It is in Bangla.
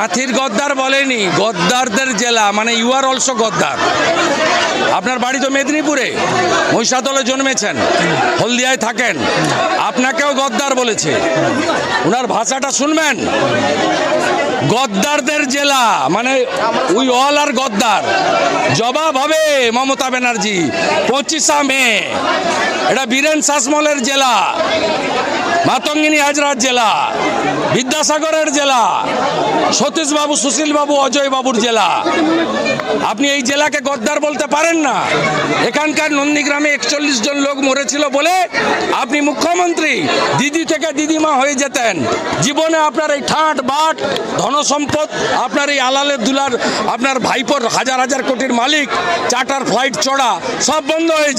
কাঁথির গদ্দার বলেনি, গদ্দারদের জেলা, মানে ইউ আর অলসো গদ্দার। আপনার বাড়ি তো মেদিনীপুরে, মহিষাদলে জন্মেছেন, হলদিয়ায় থাকেন, আপনাকেও গদ্দার বলেছে। ওনার ভাষাটা শুনবেন, গদ্দারদের জেলা, মানে উই অল আর গদ্দার। জবাব হবে মমতা ব্যানার্জি 25 মে। এটা বীরেন শাসমলের জেলা, মাতঙ্গিনী হাজরার জেলা, বিদ্যাসাগরের জেলা, সতীশবাবু, সুশীলবাবু, অজয়বাবুর জেলা। আপনি এই জেলাকে গদ্দার বলতে পারেন না। এখানকার নন্দীগ্রামে 41 জন লোক মরেছিল বলে আপনি মুখ্যমন্ত্রী, দিদি থেকে দিদিমা হয়ে যেতেন। জীবনে আপনার এই ঠাঁট বাট ধনসম্পদ, আপনার এই আলালের দুলার, আপনার ভাইপোর হাজার হাজার কোটির মালিক, চার্টার ফ্লাইট চড়া, সব বন্ধ হয়ে